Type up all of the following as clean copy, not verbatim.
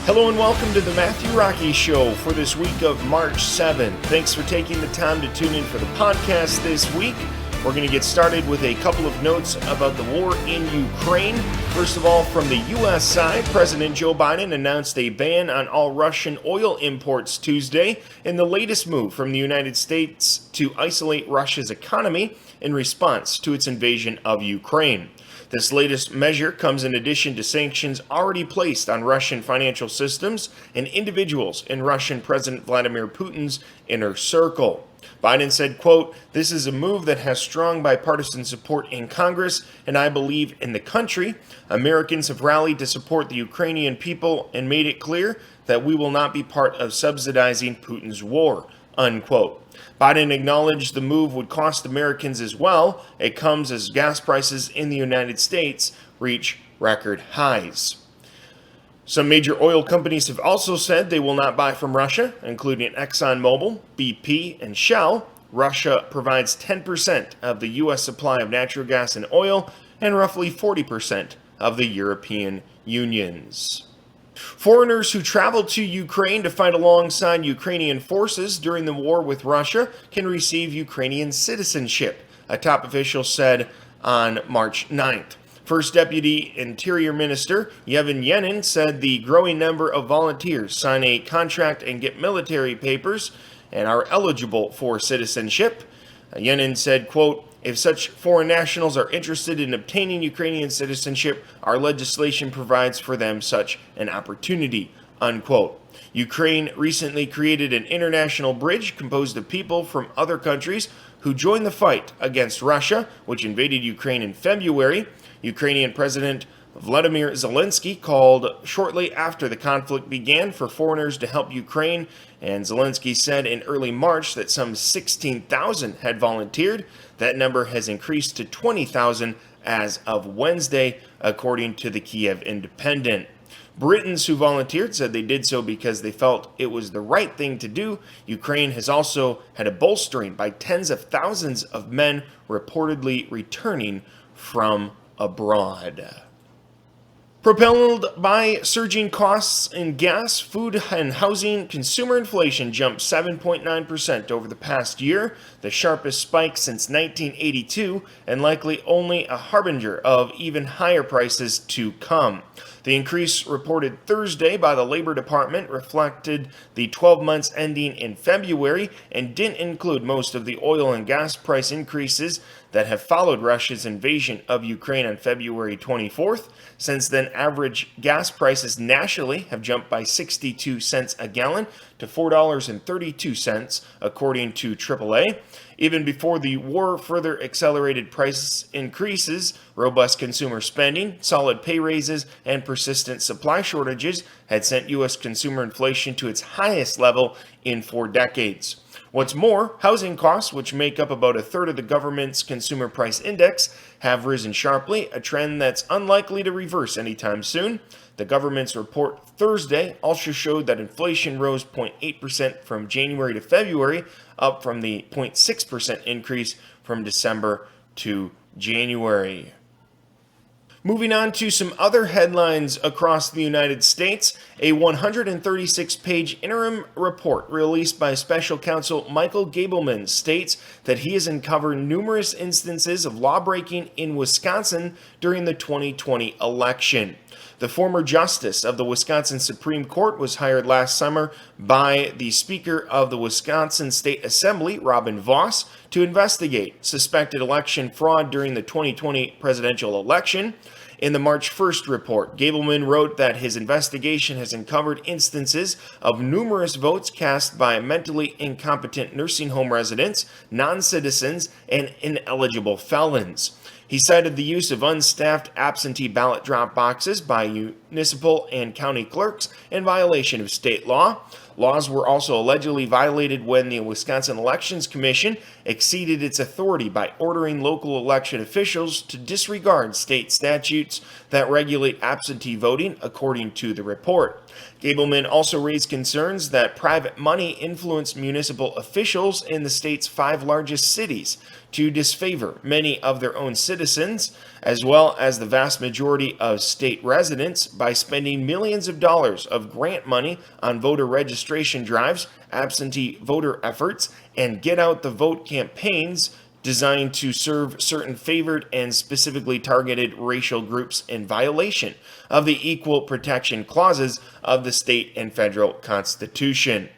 Hello and welcome to the Matthew Rocky Show for this week of March 7th. Thanks for taking the time to tune in for the podcast this week. We're going to get started with a couple of notes about the war in Ukraine. First of all, from the U.S. side, President Joe Biden announced a ban on all Russian oil imports Tuesday in the latest move from the United States to isolate Russia's economy in response to its invasion of Ukraine. This latest measure comes in addition to sanctions already placed on Russian financial systems and individuals in Russian President Vladimir Putin's inner circle. Biden said, quote, "This is a move that has strong bipartisan support in Congress, and I believe in the country. Americans have rallied to support the Ukrainian people and made it clear that we will not be part of subsidizing Putin's war," unquote. Biden acknowledged the move would cost Americans as well. It comes as gas prices in the United States reach record highs. Some major oil companies have also said they will not buy from Russia, including ExxonMobil, BP, and Shell. Russia provides 10% of the U.S. supply of natural gas and oil and roughly 40% of the European Union's. Foreigners who travel to Ukraine to fight alongside Ukrainian forces during the war with Russia can receive Ukrainian citizenship, a top official said on March 9th. First Deputy Interior Minister Yevhen Yenin said the growing number of volunteers sign a contract and get military papers and are eligible for citizenship. Yenin said, quote, "If such foreign nationals are interested in obtaining Ukrainian citizenship, our legislation provides for them such an opportunity," unquote. Ukraine recently created an international bridge composed of people from other countries who joined the fight against Russia, which invaded Ukraine in February. Ukrainian President Vladimir Zelensky called shortly after the conflict began for foreigners to help Ukraine, and Zelensky said in early March that some 16,000 had volunteered. That number has increased to 20,000 as of Wednesday, according to the Kiev Independent. Britons who volunteered said they did so because they felt it was the right thing to do. Ukraine has also had a bolstering by tens of thousands of men reportedly returning from abroad. Propelled by surging costs in gas, food, and housing, consumer inflation jumped 7.9% over the past year, the sharpest spike since 1982, and likely only a harbinger of even higher prices to come. The increase reported Thursday by the Labor Department reflected the 12 months ending in February and didn't include most of the oil and gas price increases that have followed Russia's invasion of Ukraine on February 24th. Since then, average gas prices nationally have jumped by 62 cents a gallon to $4.32, according to AAA. Even before the war further accelerated price increases, robust consumer spending, solid pay raises, and persistent supply shortages had sent U.S. consumer inflation to its highest level in 4 decades. What's more, housing costs, which make up about a third of the government's consumer price index, have risen sharply, a trend that's unlikely to reverse anytime soon. The government's report Thursday also showed that inflation rose 0.8% from January to February, up from the 0.6% increase from December to January. Moving on to some other headlines across the United States, a 136-page interim report released by special counsel Michael Gableman states that he has uncovered numerous instances of lawbreaking in Wisconsin during the 2020 election. The former justice of the Wisconsin Supreme Court was hired last summer by the Speaker of the Wisconsin State Assembly, Robin Vos, to investigate suspected election fraud during the 2020 presidential election. In the March 1st report, Gableman wrote that his investigation has uncovered instances of numerous votes cast by mentally incompetent nursing home residents, non-citizens, and ineligible felons. He cited the use of unstaffed absentee ballot drop boxes by municipal and county clerks in violation of state law. Laws were also allegedly violated when the Wisconsin Elections Commission exceeded its authority by ordering local election officials to disregard state statutes that regulate absentee voting, according to the report. Gableman also raised concerns that private money influenced municipal officials in the state's 5 largest cities to disfavor many of their own citizens, as well as the vast majority of state residents, by spending millions of dollars of grant money on voter registration drives, absentee voter efforts, and get out the vote campaigns designed to serve certain favored and specifically targeted racial groups in violation of the equal protection clauses of the state and federal constitution.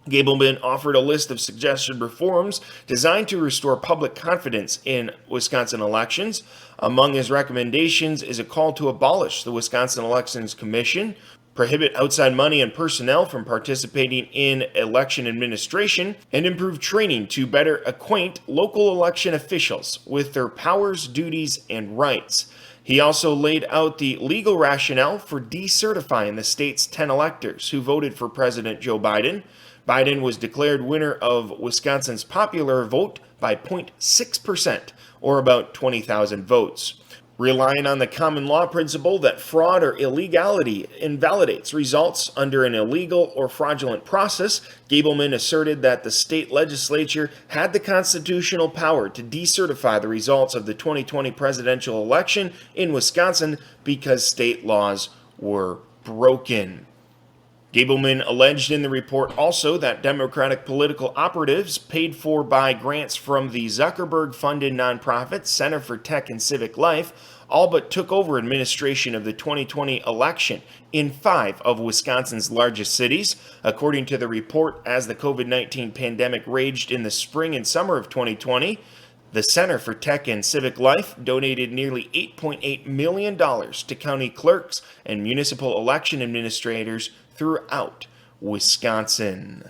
Gableman offered a list of suggested reforms designed to restore public confidence in Wisconsin elections. Among his recommendations is a call to abolish the Wisconsin Elections Commission, prohibit outside money and personnel from participating in election administration, and improve training to better acquaint local election officials with their powers, duties, and rights. He also laid out the legal rationale for decertifying the state's 10 electors who voted for President Joe Biden. Biden was declared winner of Wisconsin's popular vote by 0.6%, or about 20,000 votes. Relying on the common law principle that fraud or illegality invalidates results under an illegal or fraudulent process, Gableman asserted that the state legislature had the constitutional power to decertify the results of the 2020 presidential election in Wisconsin because state laws were broken. Gableman alleged in the report also that Democratic political operatives paid for by grants from the Zuckerberg-funded nonprofit Center for Tech and Civic Life all but took over administration of the 2020 election in 5 of Wisconsin's largest cities. According to the report, as the COVID-19 pandemic raged in the spring and summer of 2020, the Center for Tech and Civic Life donated nearly $8.8 million to county clerks and municipal election administrators throughout Wisconsin.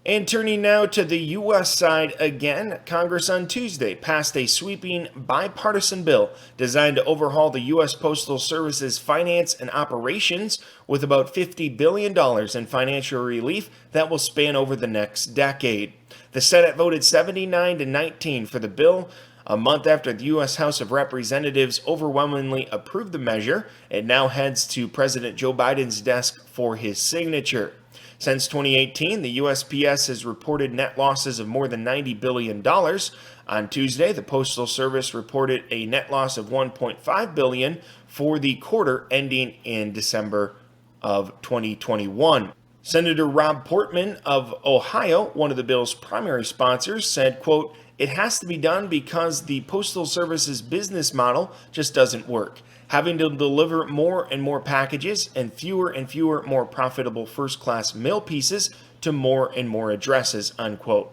And turning now to the U.S. side again, Congress on Tuesday passed a sweeping bipartisan bill designed to overhaul the U.S. Postal Service's finance and operations with about $50 billion in financial relief that will span over the next decade. The Senate voted 79-19 for the bill. A month after the U.S. House of Representatives overwhelmingly approved the measure, it now heads to President Joe Biden's desk for his signature. Since 2018, the USPS has reported net losses of more than $90 billion. On Tuesday, the Postal Service reported a net loss of $1.5 billion for the quarter ending in December of 2021. Senator Rob Portman of Ohio, one of the bill's primary sponsors, said, quote, "It has to be done because the Postal Service's business model just doesn't work. Having to deliver more and more packages and fewer more profitable first-class mail pieces to more and more addresses," unquote.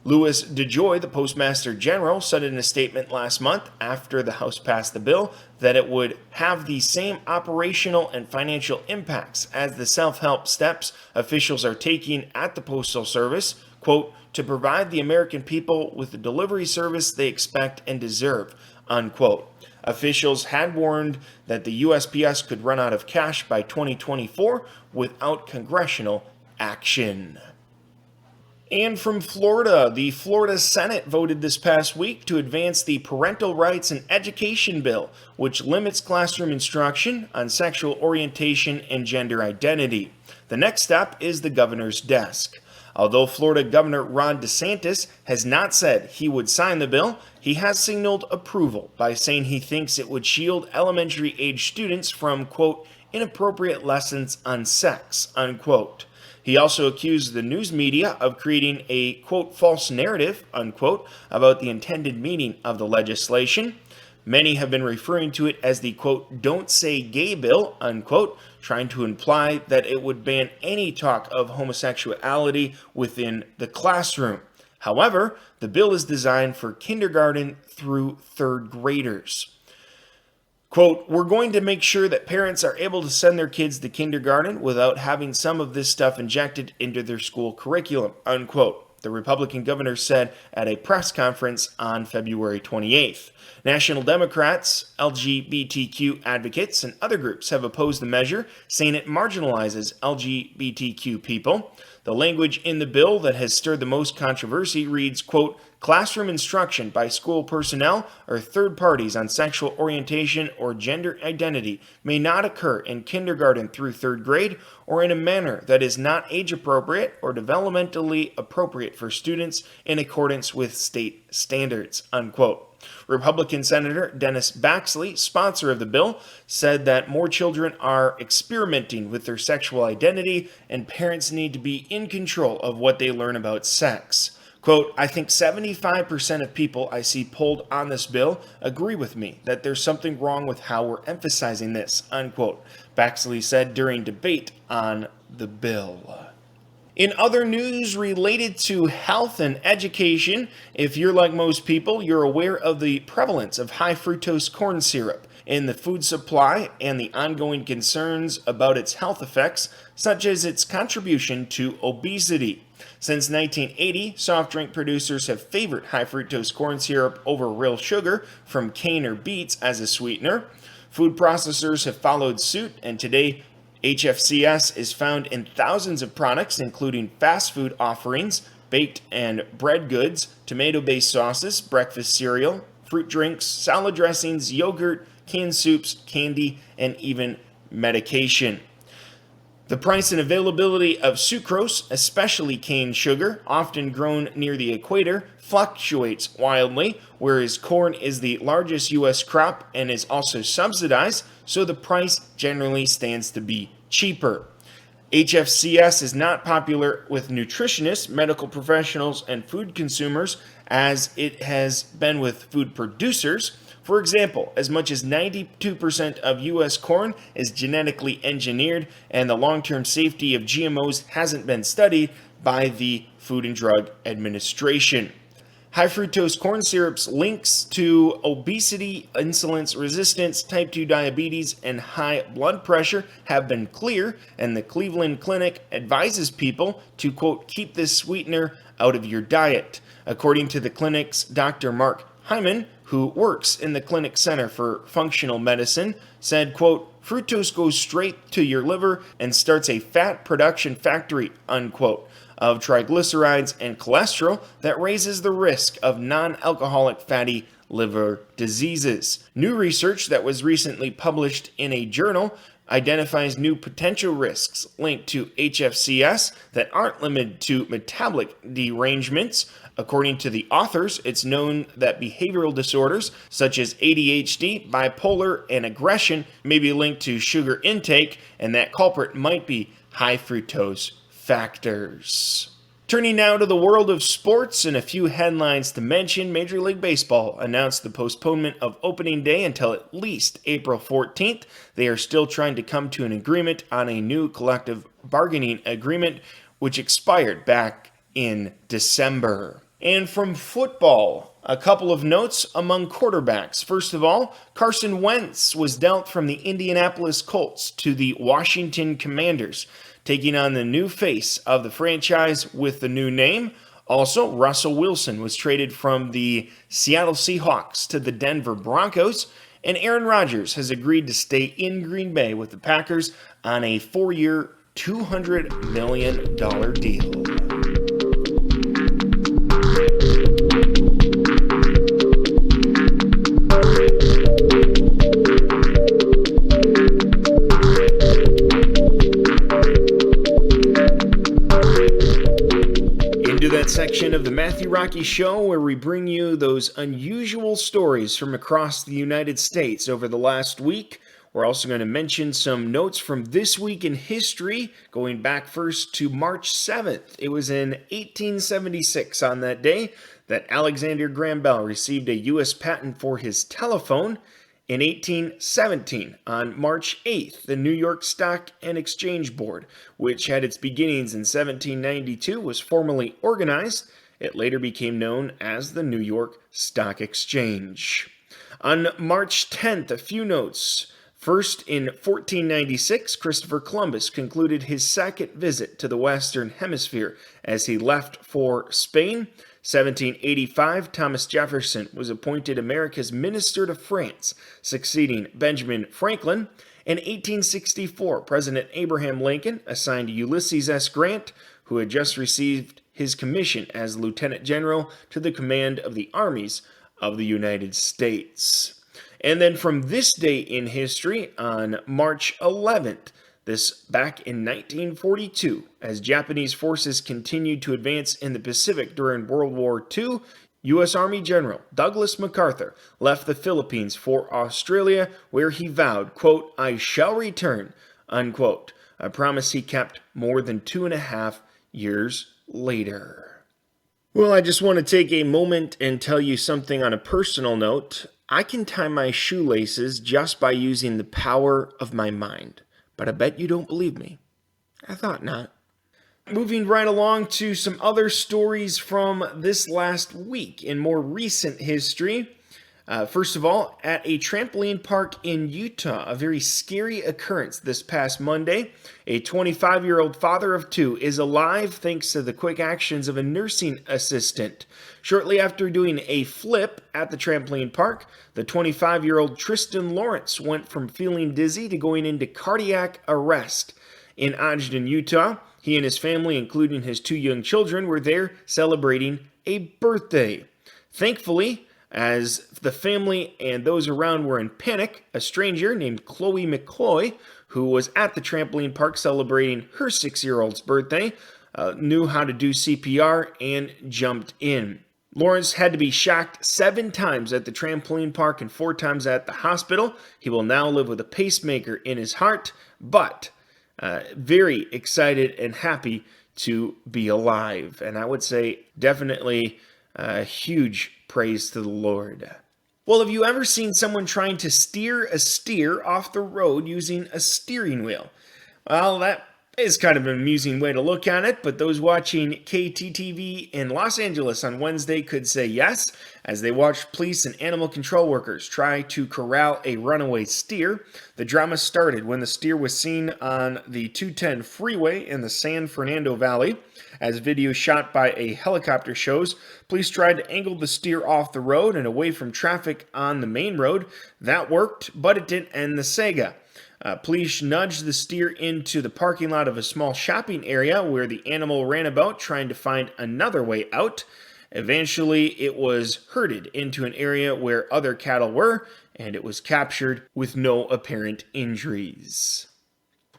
Louis DeJoy, the Postmaster General, said in a statement last month after the House passed the bill that it would have the same operational and financial impacts as the self-help steps officials are taking at the Postal Service, quote, "to provide the American people with the delivery service they expect and deserve," unquote. Officials had warned that the USPS could run out of cash by 2024 without congressional action. And from Florida, the Florida Senate voted this past week to advance the Parental Rights and Education Bill, which limits classroom instruction on sexual orientation and gender identity. The next step is the governor's desk. Although Florida Governor Ron DeSantis has not said he would sign the bill, he has signaled approval by saying he thinks it would shield elementary-age students from, quote, "inappropriate lessons on sex," unquote. He also accused the news media of creating a, quote, "false narrative," unquote, about the intended meaning of the legislation. Many have been referring to it as the, quote, "don't say gay bill," unquote, trying to imply that it would ban any talk of homosexuality within the classroom. However, the bill is designed for kindergarten through 3rd graders. Quote, "We're going to make sure that parents are able to send their kids to kindergarten without having some of this stuff injected into their school curriculum," unquote. the Republican governor said at a press conference on February 28th. National Democrats, LGBTQ advocates, and other groups have opposed the measure, saying it marginalizes LGBTQ people. The language in the bill that has stirred the most controversy reads, quote, classroom instruction by school personnel or third parties on sexual orientation or gender identity may not occur in kindergarten through third grade or in a manner that is not age appropriate or developmentally appropriate for students in accordance with state standards, unquote. Republican Senator Dennis Baxley, sponsor of the bill, said that more children are experimenting with their sexual identity and parents need to be in control of what they learn about sex. Quote, I think 75% of people I see polled on this bill agree with me that there's something wrong with how we're emphasizing this, unquote, Baxley said during debate on the bill. In other news related to health and education, if you're like most people, you're aware of the prevalence of high fructose corn syrup in the food supply and the ongoing concerns about its health effects, such as its contribution to obesity. Since 1980, soft drink producers have favored high fructose corn syrup over real sugar from cane or beets as a sweetener. Food processors have followed suit, and today HFCS is found in thousands of products, including fast food offerings, baked and bread goods, tomato-based sauces, breakfast cereal, fruit drinks, salad dressings, yogurt, canned soups, candy, and even medication. The price and availability of sucrose, especially cane sugar, often grown near the equator, fluctuates wildly, whereas corn is the largest U.S. crop and is also subsidized, so the price generally stands to be cheaper. HFCS is not popular with nutritionists, medical professionals, and food consumers as it has been with food producers. For example, as much as 92% of U.S. corn is genetically engineered, and the long-term safety of GMOs hasn't been studied by the Food and Drug Administration. High fructose corn syrup's links to obesity, insulin resistance, type 2 diabetes, and high blood pressure have been clear, and the Cleveland Clinic advises people to, quote, keep this sweetener out of your diet. According to the clinic's Dr. Mark Hyman, who works in the Clinic Center for Functional Medicine, said, quote, fructose goes straight to your liver and starts a fat production factory, unquote, of triglycerides and cholesterol that raises the risk of non-alcoholic fatty liver diseases. New research that was recently published in a journal identifies new potential risks linked to HFCS that aren't limited to metabolic derangements. According to the authors, it's known that behavioral disorders such as ADHD, bipolar, and aggression may be linked to sugar intake, and that culprit might be high fructose factors. Turning now to the world of sports and a few headlines to mention, Major League Baseball announced the postponement of opening day until at least April 14th. They are still trying to come to an agreement on a new collective bargaining agreement, which expired back in December. And from football, a couple of notes among quarterbacks. First of all, Carson Wentz was dealt from the Indianapolis Colts to the Washington Commanders, taking on the new face of the franchise with the new name. Also, Russell Wilson was traded from the Seattle Seahawks to the Denver Broncos, and Aaron Rodgers has agreed to stay in Green Bay with the Packers on a 4-year, $200 million deal. That section of the Matthew Rocky Show where we bring you those unusual stories from across the United States over the last week. We're also going to mention some notes from this week in history, going back first to March 7th. It was in 1876 on that day that Alexander Graham Bell received a U.S. patent for his telephone. In 1817, on March 8th, the New York Stock and Exchange Board, which had its beginnings in 1792, was formally organized. It later became known as the New York Stock Exchange. On March 10th, a few notes First, in 1496, Christopher Columbus concluded his second visit to the Western Hemisphere as he left for Spain. 1785, Thomas Jefferson was appointed America's minister to France, succeeding Benjamin Franklin. In 1864, President Abraham Lincoln assigned Ulysses S. Grant, who had just received his commission as Lieutenant General, to the command of the armies of the United States. And then from this day in history, on March 11th, this back in 1942, as Japanese forces continued to advance in the Pacific during World War II, U.S. Army General Douglas MacArthur left the Philippines for Australia, where he vowed, quote, "I shall return," unquote, a promise he kept more than 2.5 years later. Well, I just want to take a moment and tell you something on a personal note. I can tie my shoelaces just by using the power of my mind, but I bet you don't believe me. I thought not. Moving right along to some other stories from this last week in more recent history. First of all, at a trampoline park in Utah, a very scary occurrence this past Monday. A 25-year-old father of two is alive thanks to the quick actions of a nursing assistant. Shortly after doing a flip at the trampoline park, the 25-year-old Tristan Lawrence went from feeling dizzy to going into cardiac arrest. In Ogden, Utah, he and his family, including his 2 young children, were there celebrating a birthday. Thankfully, as the family and those around were in panic, a stranger named Chloe McCloy, who was at the trampoline park celebrating her 6-year-old's birthday, knew how to do CPR and jumped in. Lawrence had to be shocked 7 times at the trampoline park and 4 times at the hospital. He will now live with a pacemaker in his heart, but very excited and happy to be alive. And I would say definitely a huge praise to the Lord. Well, have you ever seen someone trying to steer a steer off the road using a steering wheel? Well, that is kind of an amusing way to look at it, but those watching KTTV in Los Angeles on Wednesday could say yes, as they watched police and animal control workers try to corral a runaway steer. The drama started when the steer was seen on the 210 freeway in the San Fernando Valley. As video shot by a helicopter shows, police tried to angle the steer off the road and away from traffic on the main road. That worked, but it didn't end the saga. Police nudged the steer into the parking lot of a small shopping area where the animal ran about trying to find another way out. Eventually, it was herded into an area where other cattle were, and it was captured with no apparent injuries.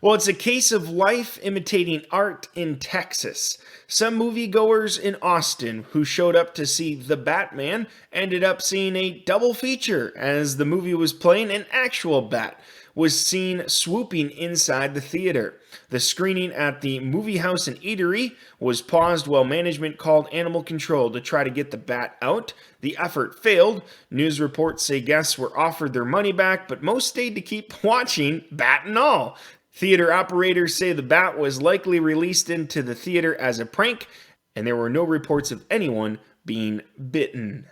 Well, it's a case of life imitating art in Texas. Some moviegoers in Austin who showed up to see The Batman ended up seeing a double feature. As the movie was playing, an actual bat was seen swooping inside the theater. The screening at the Movie House and Eatery was paused while management called animal control to try to get the bat out. The effort failed. News reports say guests were offered their money back, but most stayed to keep watching, bat and all. Theater operators say the bat was likely released into the theater as a prank, and there were no reports of anyone being bitten.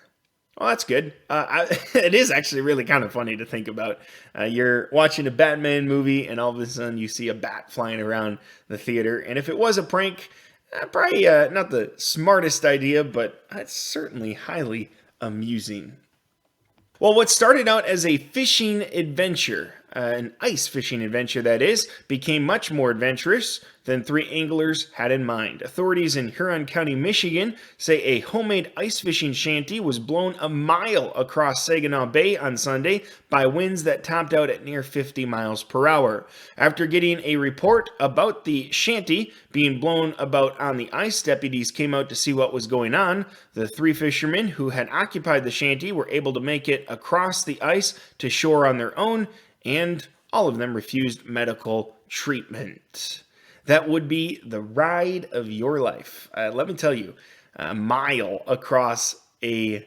Well, that's good. It is actually really kind of funny to think about. You're watching a Batman movie, and all of a sudden you see a bat flying around the theater. And if it was a prank, probably not the smartest idea, but it's certainly highly amusing. Well, what started out as a fishing adventure, an ice fishing adventure that is, became much more adventurous than 3 anglers had in mind. Authorities in Huron County, Michigan say a homemade ice fishing shanty was blown a mile across Saginaw Bay on Sunday by winds that topped out at near 50 miles per hour. After getting a report about the shanty being blown about on the ice, deputies came out to see what was going on. The 3 fishermen who had occupied the shanty were able to make it across the ice to shore on their own, and all of them refused medical treatment. That would be the ride of your life. Let me tell you, a mile across a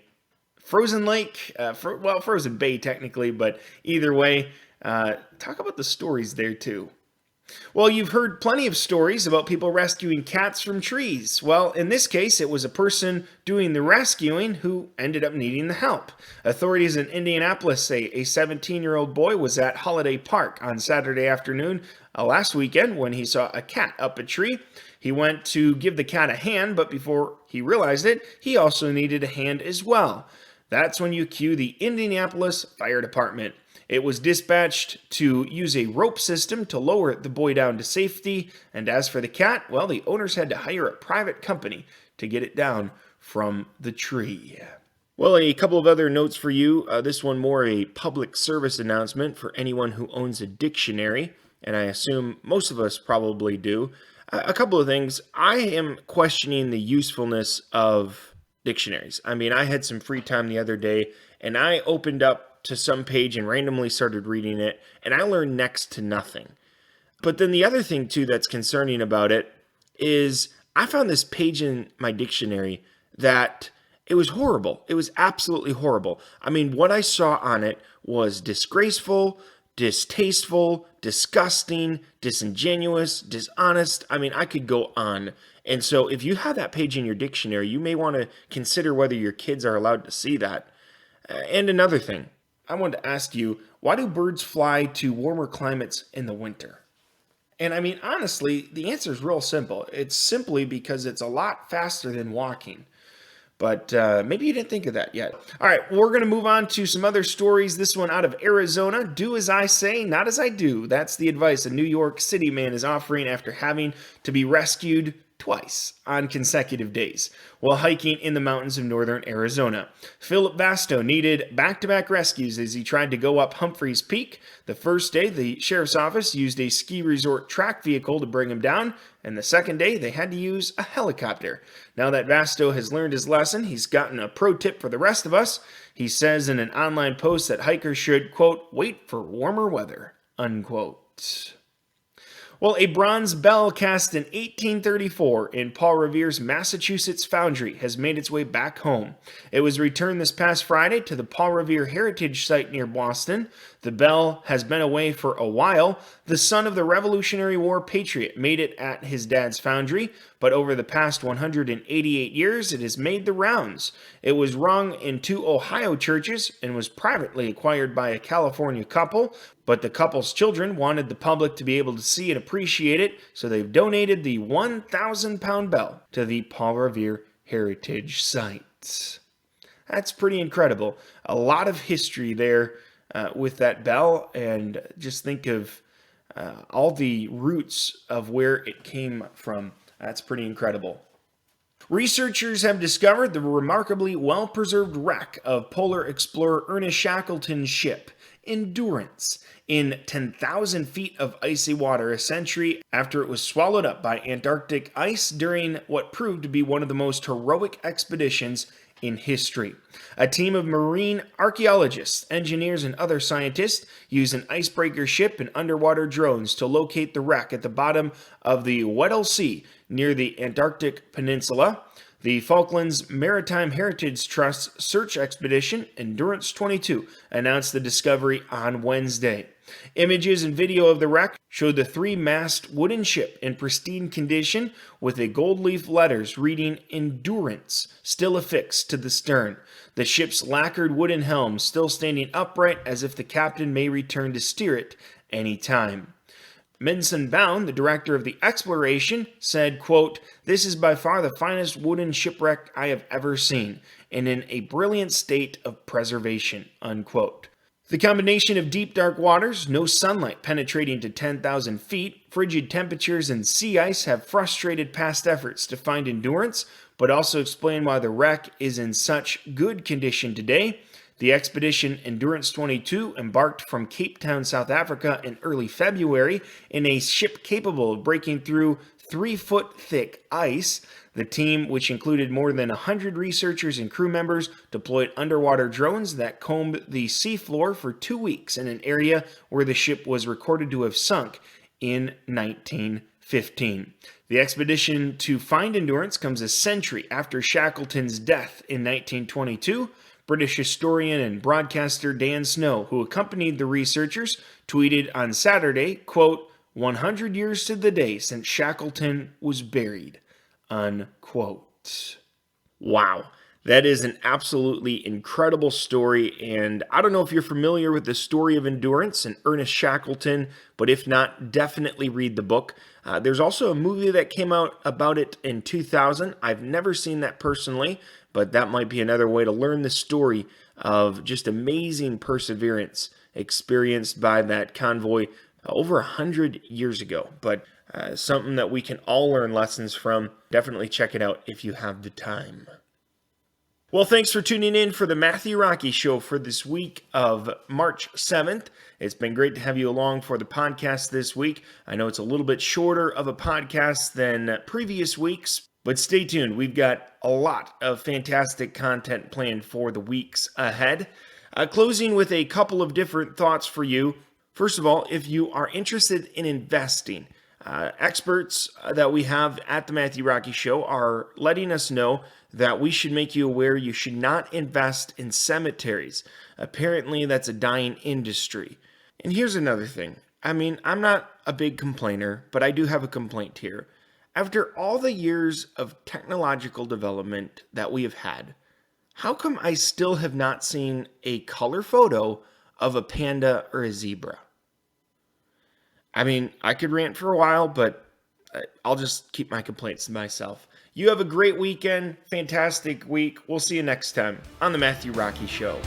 frozen lake, frozen bay technically, but either way, talk about the stories there too. Well, you've heard plenty of stories about people rescuing cats from trees. Well, in this case, it was a person doing the rescuing who ended up needing the help. Authorities in Indianapolis say a 17-year-old boy was at Holiday Park on Saturday afternoon last weekend when he saw a cat up a tree. He went to give the cat a hand, but before he realized it, he also needed a hand as well. That's when you cue the Indianapolis Fire Department. It was dispatched to use a rope system to lower the boy down to safety, and as for the cat, well, the owners had to hire a private company to get it down from the tree. Well, a couple of other notes for you. This one more a public service announcement for anyone who owns a dictionary, and I assume most of us probably do. A couple of things. I am questioning the usefulness of dictionaries. I mean, I had some free time the other day, and I opened up to some page and randomly started reading it, and I learned next to nothing. But then the other thing, too, that's concerning about it is I found this page in my dictionary that it was horrible. It was absolutely horrible. I mean, what I saw on it was disgraceful, distasteful, disgusting, disingenuous, dishonest. I mean, I could go on. And so if you have that page in your dictionary, you may want to consider whether your kids are allowed to see that. And another thing, I wanted to ask you, why do birds fly to warmer climates in the winter? And I mean, honestly, the answer is real simple. It's simply because it's a lot faster than walking. But maybe you didn't think of that yet. All right, we're going to move on to some other stories. This one out of Arizona. Do as I say, not as I do. That's the advice a New York City man is offering after having to be rescued twice on consecutive days while hiking in the mountains of northern Arizona. Philip Vasto needed back-to-back rescues as he tried to go up Humphreys Peak. The first day, the sheriff's office used a ski resort track vehicle to bring him down, and the second day, they had to use a helicopter. Now that Vasto has learned his lesson, he's gotten a pro tip for the rest of us. He says in an online post that hikers should, quote, wait for warmer weather, unquote. Well, a bronze bell cast in 1834 in Paul Revere's Massachusetts foundry has made its way back home. It was returned this past Friday to the Paul Revere Heritage Site near Boston. The bell has been away for a while. The son of the Revolutionary War patriot made it at his dad's foundry, but over the past 188 years, it has made the rounds. It was rung in 2 Ohio churches and was privately acquired by a California couple, but the couple's children wanted the public to be able to see and appreciate it, so they've donated the 1,000-pound bell to the Paul Revere Heritage Site. That's pretty incredible. A lot of history there with that bell, and just think of all the roots of where it came from. That's pretty incredible. Researchers have discovered the remarkably well-preserved wreck of polar explorer Ernest Shackleton's ship, Endurance, in 10,000 feet of icy water a century after it was swallowed up by Antarctic ice during what proved to be one of the most heroic expeditions in history. A team of marine archaeologists, engineers, and other scientists used an icebreaker ship and underwater drones to locate the wreck at the bottom of the Weddell Sea near the Antarctic Peninsula. The Falklands Maritime Heritage Trust search expedition, Endurance 22, announced the discovery on Wednesday. Images and video of the wreck showed the 3-mast wooden ship in pristine condition with a gold leaf letters reading Endurance still affixed to the stern. The ship's lacquered wooden helm still standing upright as if the captain may return to steer it any time. Minson Bound, the director of the exploration, said, quote, "This is by far the finest wooden shipwreck I have ever seen, and in a brilliant state of preservation," unquote. The combination of deep, dark waters, no sunlight penetrating to 10,000 feet, frigid temperatures, and sea ice have frustrated past efforts to find Endurance, but also explain why the wreck is in such good condition today. The expedition Endurance 22 embarked from Cape Town, South Africa in early February in a ship capable of breaking through 3-foot-thick ice. The team, which included more than 100 researchers and crew members, deployed underwater drones that combed the seafloor for 2 weeks in an area where the ship was recorded to have sunk in 1915. The expedition to find Endurance comes a century after Shackleton's death in 1922. British historian and broadcaster Dan Snow, who accompanied the researchers, tweeted on Saturday, quote, 100 years to the day since Shackleton was buried, unquote. Wow. That is an absolutely incredible story, and I don't know if you're familiar with the story of endurance and Ernest Shackleton, but if not, definitely read the book. There's also a movie that came out about it in 2000. I've never seen that personally, but that might be another way to learn the story of just amazing perseverance experienced by that convoy over 100 years ago. But something that we can all learn lessons from. Definitely check it out if you have the time. Well, thanks for tuning in for the Matthew Rocky Show for this week of March 7th. It's been great to have you along for the podcast this week. I know it's a little bit shorter of a podcast than previous weeks, but stay tuned. We've got a lot of fantastic content planned for the weeks ahead. Closing with a couple of different thoughts for you. First of all, if you are interested in investing, experts that we have at the Matthew Rocky Show are letting us know that we should make you aware you should not invest in cemeteries. Apparently, that's a dying industry. And here's another thing. I'm not a big complainer, but I do have a complaint here. After all the years of technological development that we have had, how come I still have not seen a color photo of a panda or a zebra? I could rant for a while, but I'll just keep my complaints to myself. You have a great weekend, fantastic week. We'll see you next time on the Matthew Rocky Show.